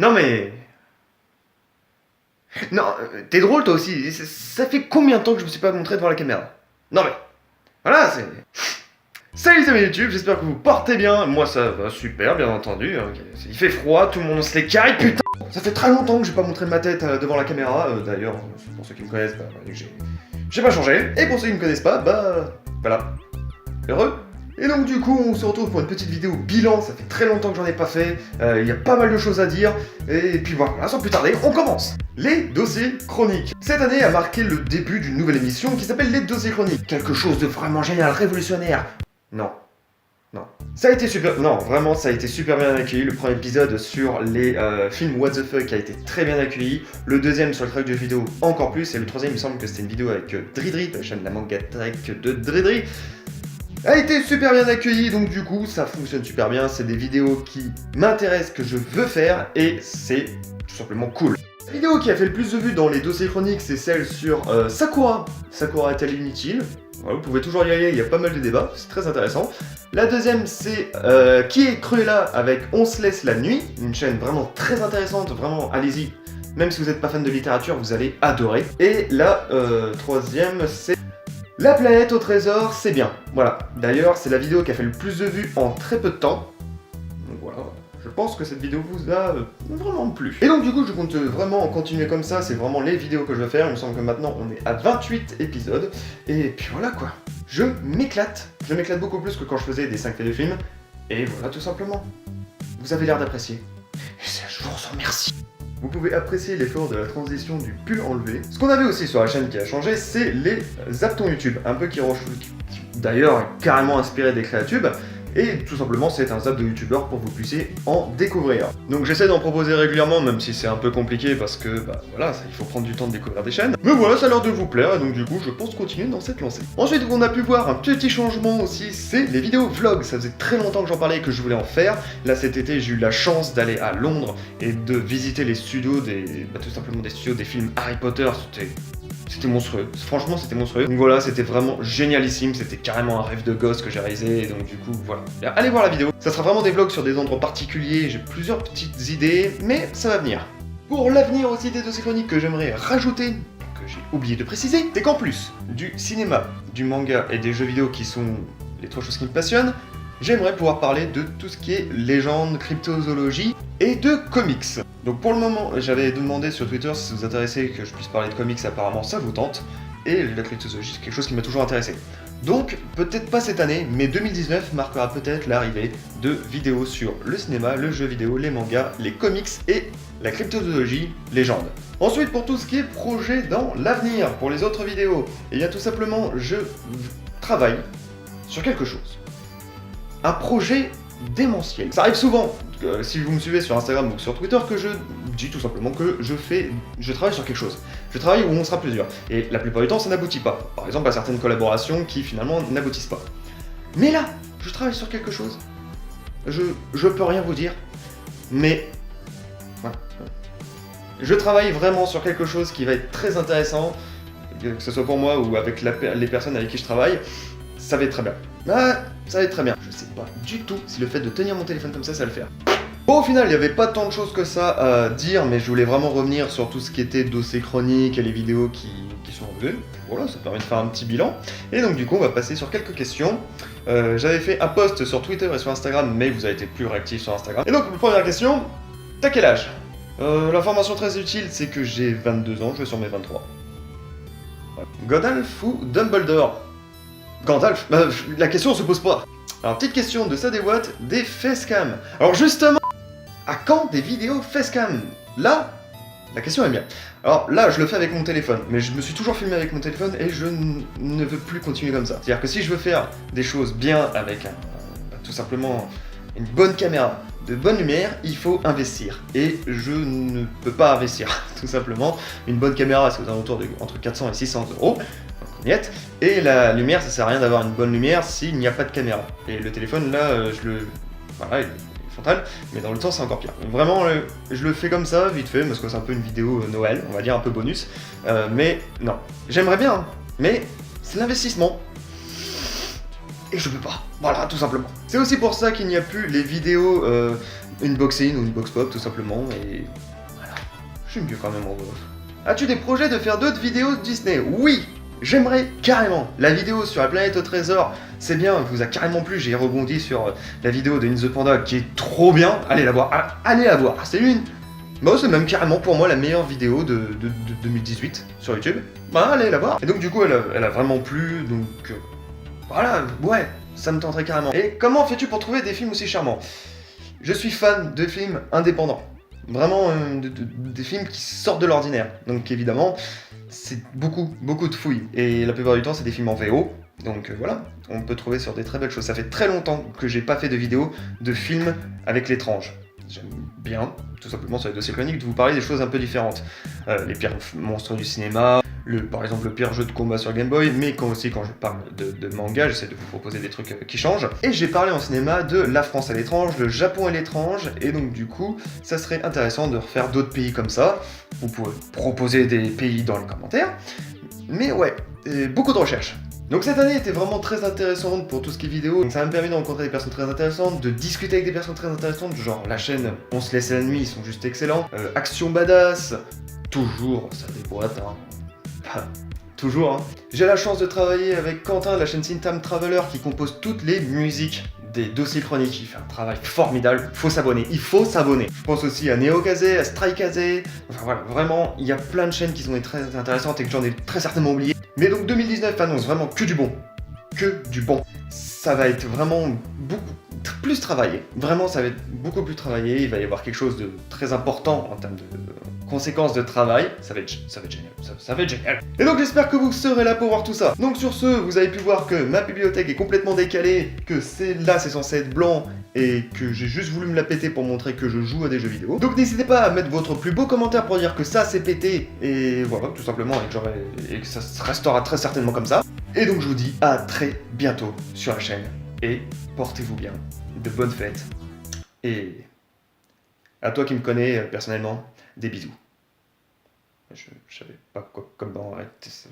Non mais... Non, t'es drôle toi aussi. Ça fait combien de temps que je me suis pas montré devant la caméra? Non mais... Voilà, c'est... Salut les amis YouTube, j'espère que vous portez bien. Moi ça va super, bien entendu. Il fait froid, tout le monde se les carré, putain. Ça fait très longtemps que j'ai pas montré ma tête devant la caméra. D'ailleurs, pour ceux qui me connaissent, j'ai pas changé. Et pour ceux qui me connaissent pas, voilà. Heureux. Et donc du coup, on se retrouve pour une petite vidéo bilan. Ça fait très longtemps que j'en ai pas fait. Il y a pas mal de choses à dire. Et puis voilà, sans plus tarder, on commence. Les dossiers chroniques. Cette année a marqué le début d'une nouvelle émission qui s'appelle Les dossiers chroniques. Quelque chose de vraiment génial, révolutionnaire. Non. Ça a été super... Non, vraiment, ça a été super bien accueilli. Le premier épisode sur les films What the Fuck a été très bien accueilli. Le deuxième sur le track de vidéo encore plus. Et le troisième, il me semble que c'était une vidéo avec Dridri, la chaîne de la manga track de Dridri, a été super bien accueilli. Donc du coup, ça fonctionne super bien. C'est des vidéos qui m'intéressent, que je veux faire. Et c'est tout simplement cool. La vidéo qui a fait le plus de vues dans les dossiers chroniques, c'est celle sur Sakura. Sakura est-elle inutile? Ouais, vous pouvez toujours y aller, il y a pas mal de débats, c'est très intéressant. La deuxième, c'est Qui est Cruella avec On se laisse la nuit, une chaîne vraiment très intéressante, vraiment, allez-y. Même si vous n'êtes pas fan de littérature, vous allez adorer. Et la troisième, c'est La planète au trésor, c'est bien. Voilà, d'ailleurs, c'est la vidéo qui a fait le plus de vues en très peu de temps. Donc voilà. Je pense que cette vidéo vous a vraiment plu. Et donc du coup je compte vraiment continuer comme ça, c'est vraiment les vidéos que je vais faire. Il me semble que maintenant on est à 28 épisodes. Et puis voilà quoi. Je m'éclate beaucoup plus que quand je faisais des 5 faits de films. Et voilà tout simplement. Vous avez l'air d'apprécier. Et je vous en remercie. Vous pouvez apprécier l'effort de la transition du pull enlevé. Ce qu'on avait aussi sur la chaîne qui a changé, c'est les zaptons YouTube. Un peu qui d'ailleurs est carrément inspiré des créatubes. Et tout simplement, c'est un zap de youtubeur pour que vous puissiez en découvrir. Donc j'essaie d'en proposer régulièrement, même si c'est un peu compliqué parce que, voilà, il faut prendre du temps de découvrir des chaînes. Mais voilà, ça a l'air de vous plaire, et donc du coup, je pense continuer dans cette lancée. Ensuite, on a pu voir un petit changement aussi, c'est les vidéos vlogs. Ça faisait très longtemps que j'en parlais et que je voulais en faire. Là, cet été, j'ai eu la chance d'aller à Londres et de visiter les studios tout simplement des studios des films Harry Potter. C'était monstrueux, franchement c'était monstrueux. Donc voilà, c'était vraiment génialissime, c'était carrément un rêve de gosse que j'ai réalisé, et donc du coup voilà. Allez voir la vidéo, ça sera vraiment des vlogs sur des endroits particuliers, j'ai plusieurs petites idées, mais ça va venir. Pour l'avenir aussi des dossiers chroniques que j'aimerais rajouter, que j'ai oublié de préciser, c'est qu'en plus du cinéma, du manga et des jeux vidéo qui sont les trois choses qui me passionnent, j'aimerais pouvoir parler de tout ce qui est légende, cryptozoologie et de comics. Donc pour le moment, j'avais demandé sur Twitter si ça vous intéressait que je puisse parler de comics, apparemment ça vous tente, et la cryptozoologie c'est quelque chose qui m'a toujours intéressé. Donc peut-être pas cette année, mais 2019 marquera peut-être l'arrivée de vidéos sur le cinéma, le jeu vidéo, les mangas, les comics et la cryptozoologie légende. Ensuite, pour tout ce qui est projet dans l'avenir, pour les autres vidéos, eh bien tout simplement je travaille sur quelque chose. Un projet démentiel. Ça arrive souvent, si vous me suivez sur Instagram ou sur Twitter, que je dis tout simplement que je travaille sur quelque chose. Je travaille où on sera plusieurs. Et la plupart du temps, ça n'aboutit pas. Par exemple, à certaines collaborations qui finalement n'aboutissent pas. Mais là, je travaille sur quelque chose. Je peux rien vous dire. Mais voilà. Je travaille vraiment sur quelque chose qui va être très intéressant, que ce soit pour moi ou avec les personnes avec qui je travaille. Ça va être très bien. Ça va être très bien. Je sais pas du tout si le fait de tenir mon téléphone comme ça va le faire. Bon, au final, il n'y avait pas tant de choses que ça à dire, mais je voulais vraiment revenir sur tout ce qui était dossier chronique et les vidéos qui sont revenues. Voilà, ça permet de faire un petit bilan. Et donc du coup, on va passer sur quelques questions. J'avais fait un post sur Twitter et sur Instagram, mais vous avez été plus réactif sur Instagram. Et donc, première question, t'as quel âge? L'information très utile, c'est que j'ai 22 ans, je vais sur mes 23. Ouais. Gandalf ou Dumbledore? Gandalf, la question se pose pas. Alors, petite question de Sadewat, des facecam. Alors justement, à quand des vidéos facecam? Là, la question est bien. Alors là, je le fais avec mon téléphone, mais je me suis toujours filmé avec mon téléphone et je ne veux plus continuer comme ça. C'est-à-dire que si je veux faire des choses bien avec tout simplement une bonne caméra, de bonne lumière, il faut investir. Et je ne peux pas investir, tout simplement. Une bonne caméra, c'est aux alentours de entre 400 et 600 €. Et la lumière, ça sert à rien d'avoir une bonne lumière s'il n'y a pas de caméra. Et le téléphone, là, voilà, il est frontal, mais dans le temps, c'est encore pire. Vraiment, je le fais comme ça, vite fait, parce que c'est un peu une vidéo Noël, on va dire un peu bonus. Mais non, j'aimerais bien, mais c'est l'investissement. et je peux pas. Voilà, tout simplement. C'est aussi pour ça qu'il n'y a plus les vidéos unboxing ou unbox pop, tout simplement, et voilà. Je suis mieux quand même en Wolof. As-tu des projets de faire d'autres vidéos Disney? Oui, j'aimerais carrément. La vidéo sur la planète au trésor, c'est bien, vous a carrément plu. J'ai rebondi sur la vidéo de In the Panda qui est trop bien. Allez la voir, allez la voir. C'est une... Bah, c'est même carrément pour moi la meilleure vidéo de 2018 sur YouTube. Bah, allez la voir. Et donc du coup, elle a vraiment plu, donc... voilà, ouais, ça me tenterait carrément. Et comment fais-tu pour trouver des films aussi charmants? Je suis fan de films indépendants. Vraiment des films qui sortent de l'ordinaire. Donc évidemment, c'est beaucoup de fouilles. Et la plupart du temps, c'est des films en VO. Donc voilà, on peut trouver sur des très belles choses. Ça fait très longtemps que j'ai pas fait de vidéo de films avec l'étrange. J'aime bien, tout simplement sur les dossiers chroniques, de vous parler des choses un peu différentes. Les pires monstres du cinéma, par exemple le pire jeu de combat sur Game Boy, mais aussi quand je parle de manga, j'essaie de vous proposer des trucs qui changent. Et j'ai parlé en cinéma de la France à l'étrange, le Japon à l'étrange, et donc du coup, ça serait intéressant de refaire d'autres pays comme ça. Vous pouvez proposer des pays dans les commentaires. Mais ouais, beaucoup de recherches. Donc cette année était vraiment très intéressante pour tout ce qui est vidéo. Donc ça m'a permis de rencontrer des personnes très intéressantes, de discuter avec des personnes très intéressantes, genre la chaîne On se laisse la nuit, ils sont juste excellents. Action Badass, toujours ça déboîte, hein. Enfin, toujours, hein. J'ai la chance de travailler avec Quentin de la chaîne Sintam Traveler qui compose toutes les musiques des dossiers chroniques. Il fait un travail formidable, il faut s'abonner. Je pense aussi à Neokaze, à Strikaze, enfin voilà, vraiment, il y a plein de chaînes qui sont très intéressantes et que j'en ai très certainement oublié. Mais donc 2019 annonce vraiment que du bon. Que du bon. Ça va être vraiment beaucoup plus travaillé. Vraiment, ça va être beaucoup plus travaillé. Il va y avoir quelque chose de très important en termes de conséquences de travail. Ça va être génial. Ça va être génial. Et donc j'espère que vous serez là pour voir tout ça. Donc sur ce, vous avez pu voir que ma bibliothèque est complètement décalée, que c'est censé être blanc, et que j'ai juste voulu me la péter pour montrer que je joue à des jeux vidéo. Donc n'hésitez pas à mettre votre plus beau commentaire pour dire que ça c'est pété, et voilà, tout simplement, et que ça restera très certainement comme ça. Et donc je vous dis à très bientôt sur la chaîne, et portez-vous bien, de bonnes fêtes, et à toi qui me connais personnellement, des bisous. Je savais pas comment arrêter ça.